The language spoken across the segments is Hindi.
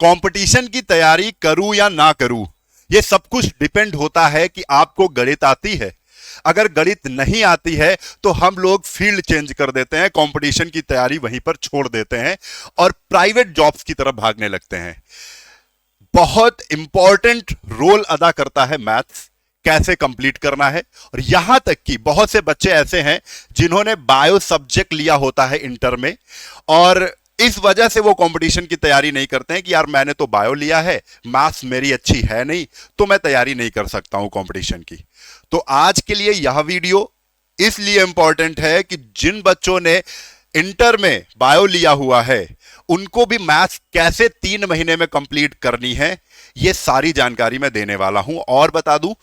कंपटीशन की तैयारी करूं या ना करूं, ये सब कुछ डिपेंड होता है कि आपको गणित आती है। अगर गणित नहीं आती है तो हम लोग फील्ड चेंज कर देते हैं, कंपटीशन की तैयारी वहीं पर छोड़ देते हैं और प्राइवेट जॉब्स की तरफ भागने लगते हैं। बहुत इंपॉर्टेंट रोल अदा करता है मैथ्स, कैसे कंप्लीट करना है। और यहां तक कि बहुत से बच्चे ऐसे हैं जिन्होंने बायो सब्जेक्ट लिया होता है इंटर में, और इस वजह से वो कंपटीशन की तैयारी नहीं करते हैं कि यार मैंने तो बायो लिया है, मैथ्स मेरी अच्छी है नहीं, तो मैं तैयारी नहीं कर सकता हूं कंपटीशन की। तो आज के लिए यह वीडियो इसलिए इंपॉर्टेंट है कि जिन बच्चों ने इंटर में बायो लिया हुआ है उनको भी मैथ्स कैसे 3 महीने में कंप्लीट करनी है, ये सारी जानकारी मैं देने वाला हूं। और बता दूं,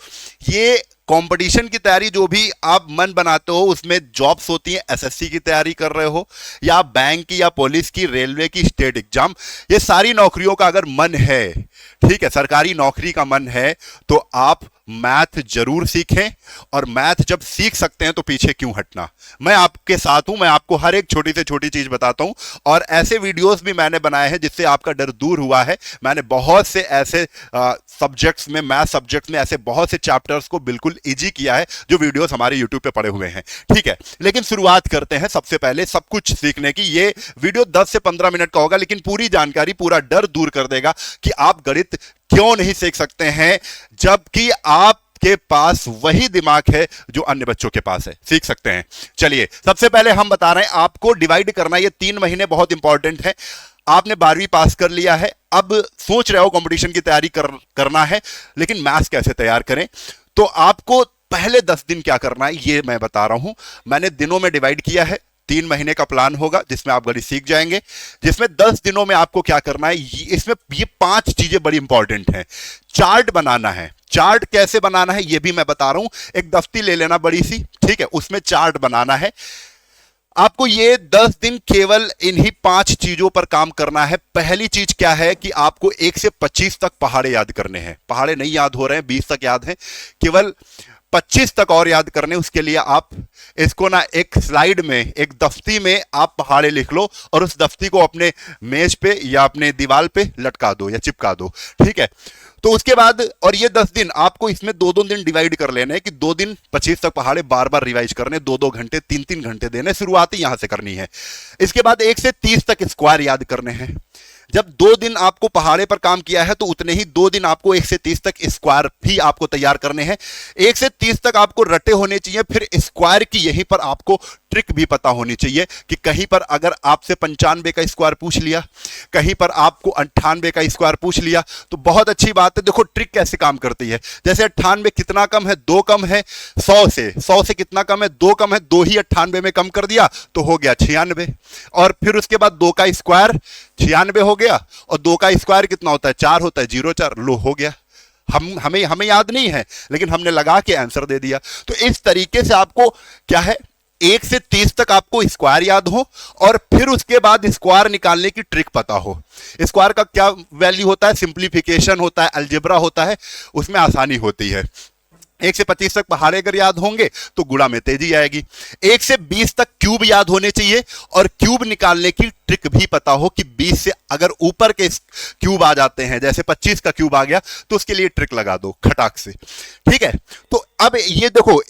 ये कंपटीशन की तैयारी जो भी आप मन बनाते हो, उसमें जॉब्स होती हैं, एसएससी की तैयारी कर रहे हो या बैंक की या पुलिस की, रेलवे की, स्टेट एग्जाम, ये सारी नौकरियों का अगर मन है, ठीक है, सरकारी नौकरी का मन है, तो आप मैथ जरूर सीखें। और मैथ जब सीख सकते हैं तो पीछे क्यों हटना। मैं आपके साथ हूं, मैं आपको हर एक छोटी से छोटी चीज बताता हूं, और ऐसे वीडियोस भी मैंने बनाए हैं जिससे आपका डर दूर हुआ है। मैंने बहुत से ऐसे सब्जेक्ट्स में, मैथ सब्जेक्ट्स में ऐसे बहुत से चैप्टर्स को बिल्कुल इजी किया है जो वीडियोस हमारे यूट्यूब पे पड़े हुए हैं, ठीक है। लेकिन शुरुआत करते हैं सबसे पहले सब कुछ सीखने की। ये वीडियो 10 से 15 मिनट का होगा, लेकिन पूरी जानकारी, पूरा डर दूर कर देगा कि आप गणित क्यों नहीं सीख सकते हैं, जबकि आपके पास वही दिमाग है जो अन्य बच्चों के पास है। सीख सकते हैं। चलिए, सबसे पहले हम बता रहे हैं आपको डिवाइड करना। ये 3 महीने बहुत इंपॉर्टेंट है। आपने 12वीं पास कर लिया है, अब सोच रहे हो कंपटीशन की तैयारी करना है, लेकिन मैथ्स कैसे तैयार करें। तो आपको पहले 10 दिन क्या करना है ये मैं बता रहा हूं। मैंने दिनों में डिवाइड किया है। 3 महीने का प्लान होगा जिसमें आप गणित सीख जाएंगे, जिसमें 10 दिनों में आपको क्या करना है, इसमें ये 5 चीजें बड़ी इंपॉर्टेंट हैं। चार्ट बनाना है। चार्ट कैसे बनाना है ये भी मैं बता रहा हूं। एक दफ्ती ले लेना बड़ी सी, ठीक है, उसमें चार्ट बनाना है। आपको ये 10 दिन केवल इन्हीं 5 चीजों पर काम करना है। पहली चीज क्या है कि आपको 1 से 25 तक पहाड़े याद करने हैं। पहाड़े नहीं याद हो रहे हैं, 20 तक याद हैं, केवल 25 तक और याद करने। उसके लिए आप इसको ना एक स्लाइड में, एक दफ्ती में आप पहाड़े लिख लो और उस दफ्ती को अपने मेज पे या अपने दीवार पे लटका दो या चिपका दो, ठीक है। तो उसके बाद, और ये 10 दिन आपको इसमें 2-2 दिन डिवाइड कर लेने हैं कि 2 दिन 25 तक पहाड़े बार बार रिवाइज करने, 2-2 घंटे, 3-3 घंटे देने। शुरुआत ही यहां से करनी है। इसके बाद 1 से 30 तक स्क्वायर याद करने हैं। जब 2 दिन आपको पहाड़े पर काम किया है तो उतने ही 2 दिन आपको 1 से 30 तक स्क्वायर भी आपको तैयार करने हैं। 1 से 30 तक आपको रटे होने चाहिए। फिर स्क्वायर की यहीं पर आपको ट्रिक भी पता होनी चाहिए कि कहीं पर अगर आपसे 95 का स्क्वायर पूछ लिया, कहीं पर आपको 98 का स्क्वायर पूछ लिया, तो बहुत अच्छी बात है। देखो ट्रिक कैसे काम करती है। जैसे 98 कितना कम है, 2 कम है 100 से कितना कम है, 2 कम है, 2 ही 98 में कम कर दिया तो हो गया 96। और फिर उसके बाद 2 का स्क्वायर 96 हो गया, और 2 का स्क्वायर कितना होता है, 4 होता है, 0-4, लो हो गया। हमें याद नहीं है, लेकिन हमने लगा के आंसर दे दिया। तो इस तरीके से आपको क्या है, 1 से 30 तक आपको स्क्वायर याद हो, और फिर उसके बाद स्क्वायर निकालने की ट्रिक पता हो। स्क्वायर का क्या वैल्यू होता है, सिंप्लीफिकेशन होता है, अलजेब्रा होता है, उसमें आसानी होती है। 1 से 25 तक पहाड़े अगर याद होंगे तो गुणा में तेजी आएगी। 1 से 20 तक क्यूब याद होने चाहिए, और क्यूब निकालने की ट्रिक भी पता हो कि 20 से अगर ऊपर के क्यूब आ जाते हैं, जैसे 25 का क्यूब आ गया, तो उसके लिए ट्रिक लगा दो खटाक से, ठीक है। तो अब ये देखो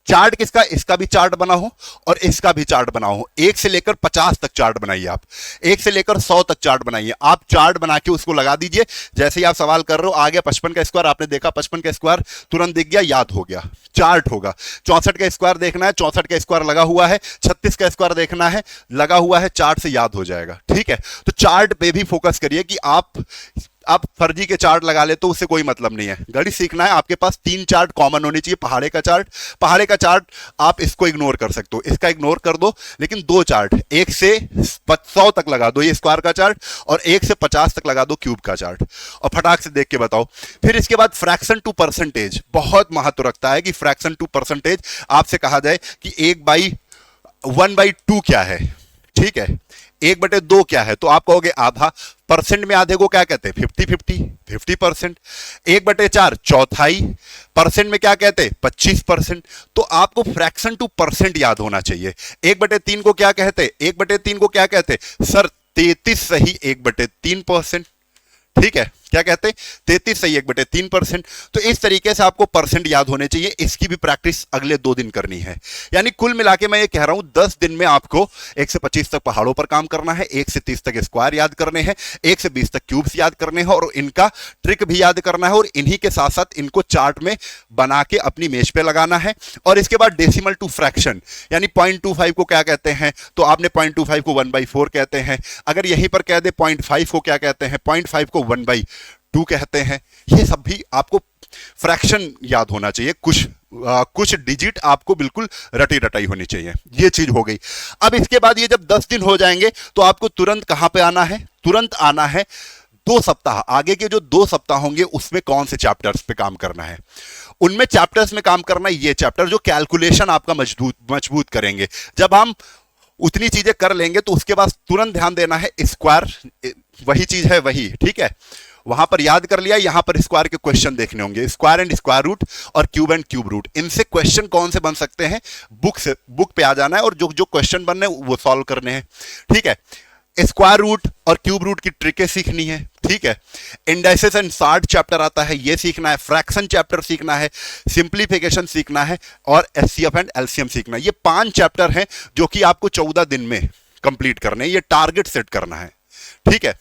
चार्ट किसका, इसका भी चार्ट बना हो और इसका भी चार्ट बना हो। 1 से लेकर 50 तक चार्ट बनाइए आप, 1 से लेकर 100 तक चार्ट बनाइए आप। चार्ट बना के उसको लगा दीजिए। जैसे ही आप सवाल कर रहे हो, आ गया 55 का स्क्वायर, आपने देखा 55 का स्क्वायर तुरंत दिख गया, याद हो गया, चार्ट होगा। 64 का स्क्वायर देखना है, 64 का स्क्वायर लगा हुआ है, 36 का स्क्वायर देखना है, लगा हुआ है, चार्ट से याद हो जाएगा, ठीक है। तो चार्ट पे भी फोकस करिए कि आप फर्जी के चार्ट लगा ले तो उससे कोई मतलब नहीं है। गणित सीखना है, आपके पास 3 चार्ट कॉमन होने चाहिए। पहाड़े का चार्ट आप इसको इग्नोर कर सकते हो, इसका इग्नोर कर दो, लेकिन 2 चार्ट 1 से 100 तक लगा दो, ये स्क्वायर का चार्ट, और 1 से 50 तक लगा दो क्यूब का चार्ट, और फटाक से देख के बताओ। फिर इसके बाद फ्रैक्शन टू परसेंटेज बहुत महत्व रखता है कि फ्रैक्शन टू परसेंटेज आपसे कहा जाए कि 1/2 क्या है, ठीक है, 1/2 क्या है, तो आप कहोगे आधा। परसेंट में आधे को क्या कहते हैं, 50%। 1/4 चौथाई। परसेंट में क्या कहते हैं, 25%। तो आपको फ्रैक्शन टू परसेंट याद होना चाहिए। 1/3 को क्या कहते हैं, 1/3 को क्या कहते हैं सर, 33 सही 1/3%, ठीक है, क्या कहते हैं 33 सही 1/3%। तो इस तरीके से आपको परसेंट याद होने चाहिए। इसकी भी प्रैक्टिस अगले 2 दिन करनी है। यानी कुल मिला के मैं ये कह रहा हूं 10 दिन में आपको 1 से 25 तक पहाड़ों पर काम करना है, 1 से 30 तक स्क्वायर याद करने हैं, 1 से 20 तक क्यूब्स याद करने हैं और इनका ट्रिक भी याद करना है और इन्हीं के साथ साथ इनको चार्ट में बना के अपनी मेज पे लगाना है। और इसके बाद डेसिमल टू फ्रैक्शन यानी 0.25 को क्या कहते हैं, तो आपने 0.25 को 1/4 कहते हैं। अगर यहीं पर कह दे 0.5 को क्या कहते हैं, 0.5 को 1/2 कहते हैं। ये सब भी आपको फ्रैक्शन याद होना चाहिए। कुछ डिजिट आपको बिल्कुल रटी रटाई होनी चाहिए। ये चीज हो गई। अब इसके बाद ये जब 10 दिन हो जाएंगे तो आपको तुरंत कहां पे आना है, तुरंत आना है 2 सप्ताह आगे के जो 2 सप्ताह होंगे उसमें कौन से चैप्टर्स पे काम करना है। उनमें चैप्टर्स में काम करना है ये चैप्टर जो कैलकुलेशन आपका मजबूत करेंगे। जब हम उतनी चीजें कर लेंगे तो उसके बाद तुरंत ध्यान देना है स्क्वायर, वही चीज है वही, ठीक है। वहां पर याद कर लिया, यहां पर स्क्वायर के क्वेश्चन देखने होंगे, स्क्वायर एंड स्क्वायर रूट और क्यूब एंड क्यूब रूट। इनसे क्वेश्चन कौन से बन सकते हैं, बुक पे आ जाना है और जो जो क्वेश्चन बनने वो सॉल्व करने हैं, ठीक है। स्क्वायर रूट और क्यूब रूट की ट्रिकें सीखनी है, ठीक है। इंडाइसेस एंड सॉर्ट चैप्टर आता है, ये सीखना है। फ्रैक्शन चैप्टर सीखना है, सिंप्लीफिकेशन सीखना है और एचसीएफ एंड एलसीएम सीखना है। ये 5 चैप्टर हैं जो कि आपको 14 दिन में कंप्लीट करने हैं। ये टारगेट सेट करना है, ठीक है।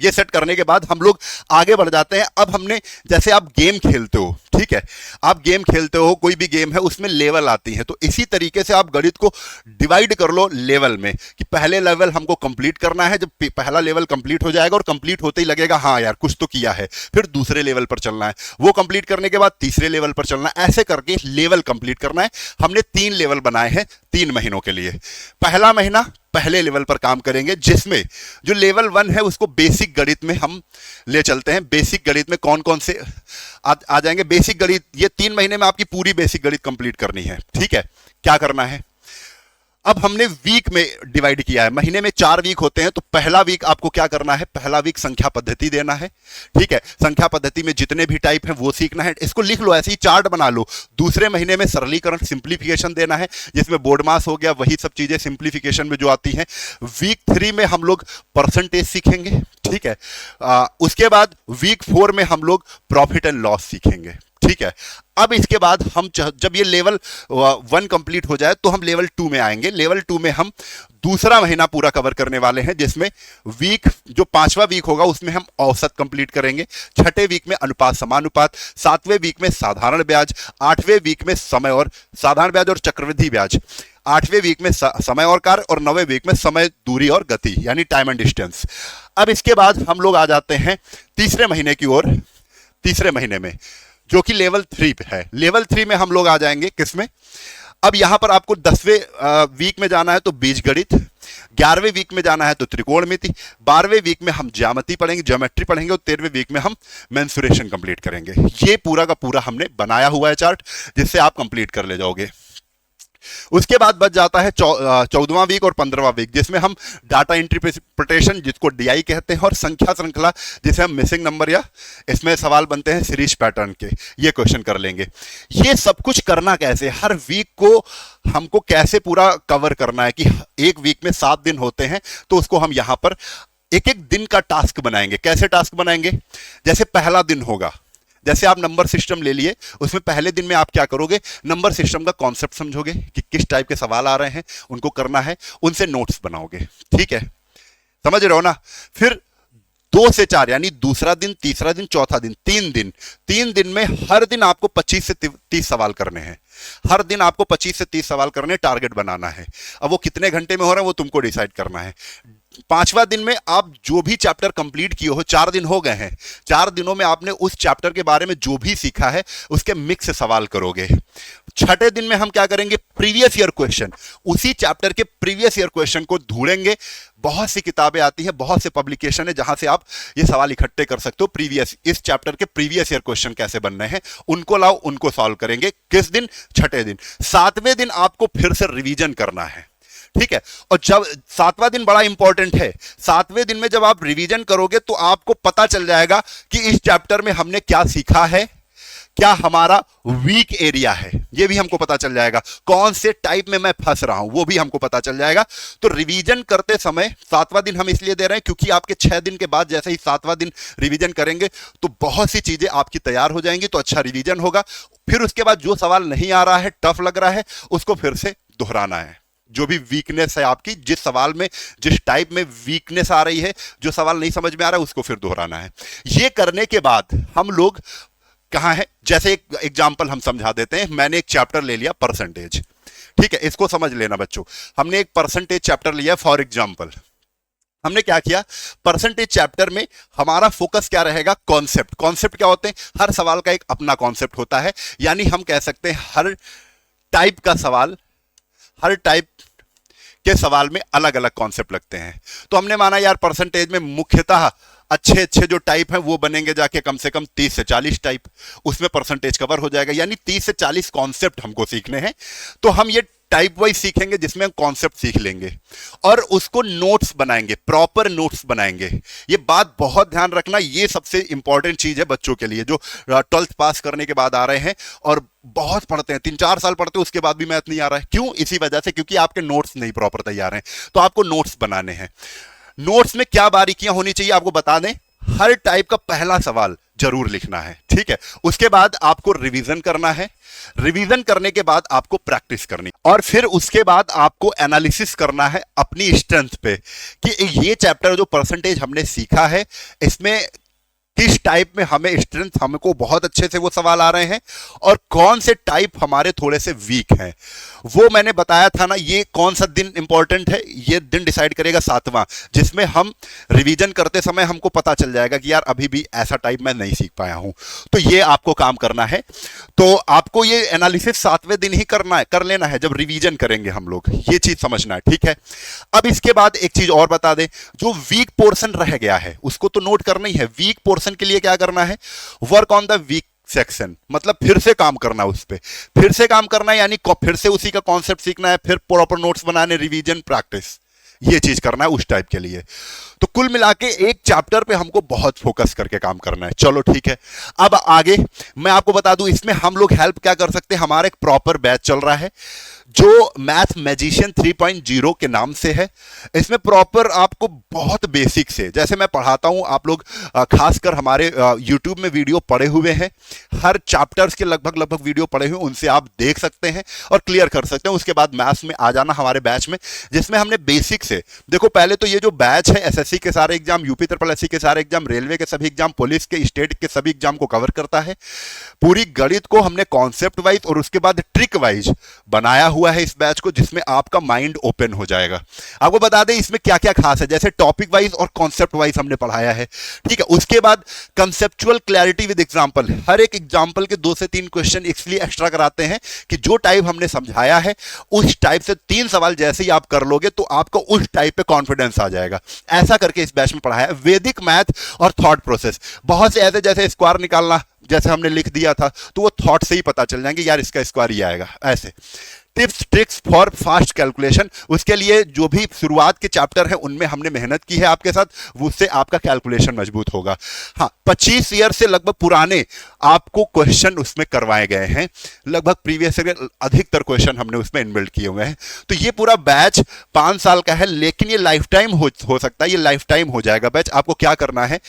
ये सेट करने के बाद हम लोग आगे बढ़ जाते हैं। अब हमने, जैसे आप गेम खेलते हो, ठीक है, आप गेम खेलते हो, कोई भी गेम है उसमें लेवल आती है, तो इसी तरीके से आप गणित को डिवाइड कर लो लेवल में कि पहले लेवल हमको कंप्लीट करना है। जब पहला लेवल कंप्लीट हो जाएगा और कंप्लीट होते ही लगेगा हाँ यार कुछ तो किया है, फिर दूसरे लेवल पर चलना है, वो कंप्लीट करने के बाद तीसरे लेवल पर चलना है, ऐसे करके लेवल कंप्लीट करना है। हमने 3 लेवल बनाए हैं 3 महीनों के लिए। पहला महीना पहले लेवल पर काम करेंगे, जिसमें जो लेवल 1 है उसको बेसिक गणित में हम ले चलते हैं। बेसिक गणित में कौन कौन से आ जाएंगे, बेसिक गणित, ये 3 महीने में आपकी पूरी बेसिक गणित कंप्लीट करनी है, ठीक है। क्या करना है, अब हमने वीक में डिवाइड किया है, महीने में 4 वीक होते हैं, तो पहला वीक आपको क्या करना है, पहला वीक संख्या पद्धति देना है, ठीक है। संख्या पद्धति में जितने भी टाइप हैं वो सीखना है, इसको लिख लो, ऐसे ही चार्ट बना लो। दूसरे महीने में सरलीकरण सिंप्लीफिकेशन देना है, जिसमें बोर्ड मास हो गया, वही सब चीजें सिंप्लीफिकेशन में जो आती हैं। वीक 3 में हम लोग परसेंटेज सीखेंगे, ठीक है। उसके बाद वीक 4 में हम लोग प्रॉफिट एंड लॉस सीखेंगे, ठीक है। अब इसके बाद हम जब ये लेवल 1 कंप्लीट हो जाए तो हम लेवल 2 में आएंगे। लेवल 2 में हम दूसरा महीना पूरा कवर करने वाले हैं, जिसमें वीक जो 5वां वीक होगा उसमें हम औसत कंप्लीट करेंगे, 6ठे वीक में अनुपात समानुपात, 7वें वीक में साधारण ब्याज, 8वें वीक में समय और साधारण ब्याज और चक्रवृद्धि ब्याज, 8वें वीक में समय और कार्य और 9वें वीक में समय, दूरी और गति यानी टाइम एंड डिस्टेंस। अब इसके बाद हम लोग आ जाते हैं तीसरे महीने की ओर। तीसरे महीने में जो कि लेवल 3 है, लेवल 3 में हम लोग आ जाएंगे किसमें, अब यहां पर आपको 10वें वीक में जाना है तो बीजगणित, 11वें वीक में जाना है तो त्रिकोणमिति, 12वें वीक में हम ज्यामिति पढ़ेंगे, ज्योमेट्री पढ़ेंगे और 13वें वीक में हम मेंसुरेशन कंप्लीट करेंगे। ये पूरा का पूरा हमने बनाया हुआ है चार्ट, जिससे आप कंप्लीट कर ले जाओगे। उसके बाद बच जाता है 14वां वीक और 15वां वीक, जिसमें हम डाटा इंटरप्रिटेशन जिसको डीआई कहते हैं और संख्या श्रृंखला जिसे हम मिसिंग नंबर या इसमें सवाल बनते हैं सीरीज पैटर्न के, ये क्वेश्चन कर लेंगे। ये सब कुछ करना कैसे, हर वीक को हमको कैसे पूरा कवर करना है कि एक वीक में 7 दिन होते हैं, तो उसको हम यहां पर एक एक दिन का टास्क बनाएंगे। कैसे टास्क बनाएंगे, जैसे पहला दिन होगा, जैसे आप नंबर सिस्टम ले लिए, उसमें पहले दिन में आप क्या करोगे, नंबर सिस्टम का कॉन्सेप्ट समझोगे कि किस टाइप के सवाल आ रहे हैं, उनको करना है, उनसे नोट्स बनाओगे, ठीक है, समझ रहे हो ना। फिर 2 से 4 यानी दूसरा दिन, तीसरा दिन, चौथा दिन, 3 दिन में हर दिन आपको 25 से 30 सवाल करने हैं। हर दिन आपको 25 से 30 सवाल करने, टारगेट बनाना है। अब वो कितने घंटे में हो रहा है वो तुमको डिसाइड करना है। 5वां दिन में आप जो भी चैप्टर कंप्लीट किए हो, 4 दिन हो गए हैं, 4 दिनों में आपने उस चैप्टर के बारे में जो भी सीखा है उसके मिक्स से सवाल करोगे। 6ठे दिन में हम क्या करेंगे, प्रीवियस ईयर क्वेश्चन, उसी चैप्टर के प्रीवियस ईयर क्वेश्चन को ढूंढेंगे। बहुत सी किताबें आती हैं, बहुत से पब्लिकेशन है जहां से आप ये सवाल इकट्ठे कर सकते हो। प्रीवियस, इस चैप्टर के प्रीवियस ईयर क्वेश्चन कैसे बनने हैं उनको लाओ, उनको सॉल्व करेंगे। किस दिन, 6ठे दिन। 7वें दिन आपको फिर से रिवीजन करना है, ठीक है। और जब 7वां दिन बड़ा इंपॉर्टेंट है, 7वें दिन में जब आप रिवीजन करोगे तो आपको पता चल जाएगा कि इस चैप्टर में हमने क्या सीखा है, क्या हमारा वीक एरिया है, ये भी हमको पता चल जाएगा। कौन से टाइप में मैं फंस रहा हूं वो भी हमको पता चल जाएगा। तो रिवीजन करते समय 7वां दिन हम इसलिए दे रहे हैं क्योंकि आपके 6 दिन के बाद जैसे ही 7वां दिन रिवीजन करेंगे तो बहुत सी चीजें आपकी तैयार हो जाएंगी, तो अच्छा रिवीजन होगा। फिर उसके बाद जो सवाल नहीं आ रहा है, टफ लग रहा है, उसको फिर से दोहराना है। जो भी वीकनेस है आपकी, जिस सवाल में जिस टाइप में वीकनेस आ रही है, जो सवाल नहीं समझ में आ रहा है, उसको फिर दोहराना है। ये करने के बाद हम लोग कहां है, जैसे एक एग्जांपल हम समझा देते हैं। मैंने एक चैप्टर ले लिया परसेंटेज, ठीक है, इसको समझ लेना बच्चों। हमने एक परसेंटेज चैप्टर लिया फॉर एग्जांपल। हमने क्या किया, परसेंटेज चैप्टर में हमारा फोकस क्या रहेगा, कॉन्सेप्ट। कॉन्सेप्ट क्या होते हैं, हर सवाल का एक अपना कॉन्सेप्ट होता है, यानी हम कह सकते हैं हर टाइप का सवाल, हर टाइप के सवाल में अलग अलग कॉन्सेप्ट लगते हैं। तो हमने माना यार परसेंटेज में मुख्यतः अच्छे अच्छे जो टाइप हैं वो बनेंगे जाके कम से कम 30 से 40 टाइप, उसमें परसेंटेज कवर हो जाएगा, यानी 30 से 40 कॉन्सेप्ट हमको सीखने हैं। तो हम ये टाइप वाइज सीखेंगे जिसमें हम कॉन्सेप्ट सीख लेंगे और उसको नोट्स बनाएंगे, प्रॉपर नोट्स बनाएंगे। ये बात बहुत ध्यान रखना, ये सबसे इंपॉर्टेंट चीज है बच्चों के लिए जो 12th पास करने के बाद आ रहे हैं और बहुत पढ़ते हैं, 3-4 साल पढ़ते हैं उसके बाद भी मैथ नहीं आ रहा है। क्यों, इसी वजह से, क्योंकि आपके नोट्स नहीं प्रॉपर तैयार हैं। तो आपको नोट्स बनाने हैं। नोट्स में क्या बारीकियां होनी चाहिए आपको बता दें, हर टाइप का पहला सवाल जरूर लिखना है, ठीक है। उसके बाद आपको रिवीजन करना है, रिवीजन करने के बाद आपको प्रैक्टिस करनी, और फिर उसके बाद आपको एनालिसिस करना है अपनी स्ट्रेंथ पे कि ये चैप्टर जो परसेंटेज हमने सीखा है इसमें किस टाइप में हमें स्ट्रेंथ, हमको बहुत अच्छे से वो सवाल आ रहे हैं और कौन से टाइप हमारे थोड़े से वीक हैं। वो मैंने बताया था ना, ये कौन सा दिन इंपॉर्टेंट है, ये दिन डिसाइड करेगा 7वां, जिसमें हम रिवीजन करते समय हमको पता चल जाएगा कि यार अभी भी ऐसा टाइप मैं नहीं सीख पाया हूं। तो ये आपको काम करना है। तो आपको ये एनालिसिस 7वें दिन ही करना है, कर लेना है जब रिवीजन करेंगे हम लोग, ये चीज समझना है, ठीक है। अब इसके बाद एक चीज और बता दें, जो वीक पोर्शन रह गया है उसको तो नोट करना ही है। वीक पोर्शन के लिए क्या करना है, work on the week section, मतलब फिर से काम करना उस पे, फिर से काम करना है, यानी फिर से उसी का कॉन्सेप्ट सीखना है, फिर प्रॉपर नोट्स बनाने, रिवीजन, प्रैक्टिस, ये चीज करना है उस टाइप के लिए। तो कुल मिला के एक चैप्टर पे हमको बहुत फोकस करके काम करना है। चलो ठीक है, अब आगे मैं आपको बता दूं इसमें हम लोग हेल्प क्या कर सकते हैं। हमारा एक प्रॉपर बैच चल रहा है जो मैथ मैजिशियन 3.0 के नाम से है। इसमें प्रॉपर आपको बहुत बेसिक से, जैसे मैं पढ़ाता हूं, आप लोग खासकर हमारे यूट्यूब में वीडियो पड़े हुए हैं, हर चैप्टर्स के लगभग वीडियो पड़े हुए, उनसे आप देख सकते हैं और क्लियर कर सकते हैं। उसके बाद मैथ्स में आ जाना हमारे बैच में, जिसमें हमने बेसिक से, देखो पहले तो ये जो बैच है एसएससी के सारे एग्जाम, यूपी ट्रिपल एससी के सारे एग्जाम, रेलवे के सभी एग्जाम, पुलिस के, स्टेट के सभी एग्जाम को कवर करता है। पूरी गणित को हमने कॉन्सेप्ट वाइज और उसके बाद ट्रिक वाइज बनाया हुआ है इस बैच को, जिसमें आपका माइंड ओपन हो जाएगा। आपको बता दें इसमें क्या क्या खास है, जैसे टॉपिक वाइज और कॉन्सेप्ट वाइज हमने पढ़ाया है, ठीक है। उसके बाद कंसेप्चुअल क्लैरिटी विद एग्जांपल, हर एक एग्जांपल के 2 से 3 क्वेश्चन इसलिए एक्स्ट्रा कराते हैं कि जो टाइप हमने समझाया है उस टाइप से 3 सवाल जैसे ही आप कर लोगे तो आपको उस टाइप पे कॉन्फिडेंस आ जाएगा। ऐसा करके इस बैच में पढ़ाया है। वैदिक मैथ और थॉट प्रोसेस, बहुत से ऐसे, जैसे स्क्वायर निकालना जैसे हमने लिख दिया था तो वो थॉट से ही पता चल जाएंगे, यार इसका स्क्वायर ये आएगा। ऐसे tips tricks for fast calculation, उसके लिए जो भी शुरुआत के चैप्टर है उनमें हमने मेहनत की है आपके साथ, उससे आपका कैलकुलेशन मजबूत होगा। हाँ, 25 ईयर से लगभग पुराने आपको क्वेश्चन उसमें करवाए गए हैं, लगभग प्रीवियस ईयर अधिकतर क्वेश्चन हमने उसमें इनबिल्ट किए हुए हैं। तो ये पूरा बैच 5 साल का है, लेकिन ये लाइफ टाइम हो सकता है, ये लाइफ टाइम हो जाएगा बैच। आपको क्या करना है,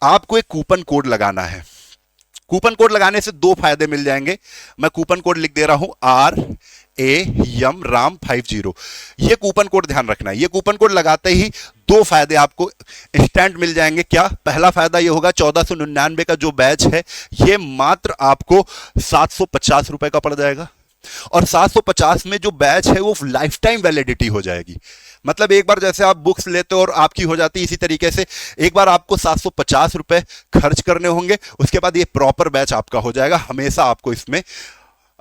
आपको एक कूपन कोड लगाना है। कूपन कोड लगाने से 2 फायदे मिल जाएंगे। मैं कूपन कोड लिख दे रहा हूं, RAM50। ये कूपन कोड ध्यान रखना है। ये कूपन कोड लगाते ही 2 फायदे आपको इंस्टेंट मिल जाएंगे। क्या, पहला फायदा ये होगा 1499 का जो बैच है ये मात्र आपको 750 रुपए का पड़ जाएगा, और 750 में जो बैच है वो लाइफ टाइम वैलिडिटी हो जाएगी। मतलब एक बार जैसे आप बुक्स लेते हो और आपकी हो जाती है, इसी तरीके से एक बार आपको 750 रुपए खर्च करने होंगे, उसके बाद ये प्रॉपर बैच आपका हो जाएगा। हमेशा आपको इसमें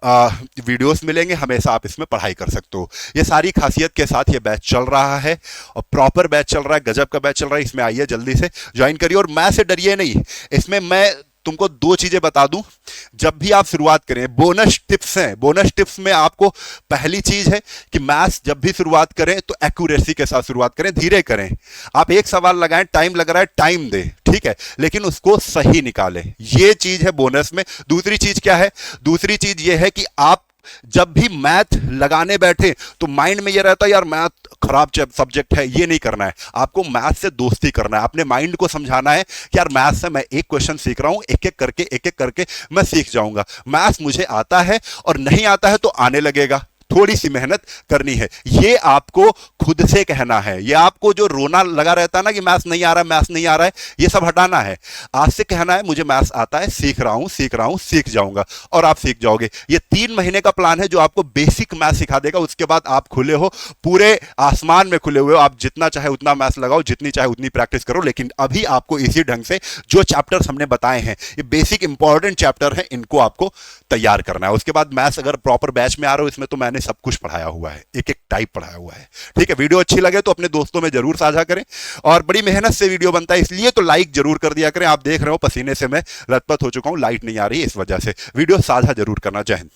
वीडियोस मिलेंगे, हमेशा आप इसमें पढ़ाई कर सकते हो। ये सारी खासियत के साथ ये बैच चल रहा है और प्रॉपर बैच चल रहा है, गजब का बैच चल रहा है। इसमें आइए, जल्दी से ज्वाइन करिए और मैं से डरिए नहीं। इसमें मैं तुमको दो चीजें बता दूं, जब भी आप शुरुआत करें, बोनस टिप्स हैं। बोनस टिप्स में आपको पहली चीज है कि मैथ्स जब भी शुरुआत करें तो एक्यूरेसी के साथ शुरुआत करें, धीरे करें। आप एक सवाल लगाएं, टाइम लग रहा है, टाइम दे, ठीक है, लेकिन उसको सही निकालें। ये चीज है बोनस में। दूसरी चीज क्या है? दूसरी चीज ये है कि आप जब भी मैथ लगाने बैठे तो माइंड में ये रहता है यार मैथ खराब सब्जेक्ट है, ये नहीं करना है। आपको मैथ से दोस्ती करना है, अपने माइंड को समझाना है कि यार मैथ से मैं एक क्वेश्चन सीख रहा हूं, एक एक करके मैं सीख जाऊंगा। मैथ मुझे आता है और नहीं आता है तो आने लगेगा, थोड़ी सी मेहनत करनी है। ये आपको खुद से कहना है। ये आपको जो रोना लगा रहता है ना कि मैथ्स नहीं आ रहा है, मैथ्स नहीं आ रहा है, ये सब हटाना है। आज से कहना है मुझे मैथ्स आता है, सीख रहा हूं, सीख जाऊंगा, और आप सीख जाओगे। ये 3 महीने का प्लान है जो आपको बेसिक मैथ्स सिखा देगा। उसके बाद आप खुले हो, पूरे आसमान में खुले हुए हो। आप जितना चाहे उतना मैथ्स लगाओ, जितनी चाहे उतनी प्रैक्टिस करो, लेकिन अभी आपको इसी ढंग से जो चैप्टर्स हमने बताए हैं, ये बेसिक इंपॉर्टेंट चैप्टर है, इनको आपको तैयार करना है। उसके बाद मैथ्स अगर प्रॉपर बैच में आ रहे हो, इसमें तो मैंने सब कुछ पढ़ाया हुआ है, एक एक टाइप पढ़ाया हुआ है, ठीक है। वीडियो अच्छी लगे तो अपने दोस्तों में जरूर साझा करें, और बड़ी मेहनत से वीडियो बनता है इसलिए तो लाइक जरूर कर दिया करें। आप देख रहे हो पसीने से मैं लथपथ हो चुका हूं, लाइट नहीं आ रही है, इस वजह से वीडियो साझा जरूर करना। जय हिंद।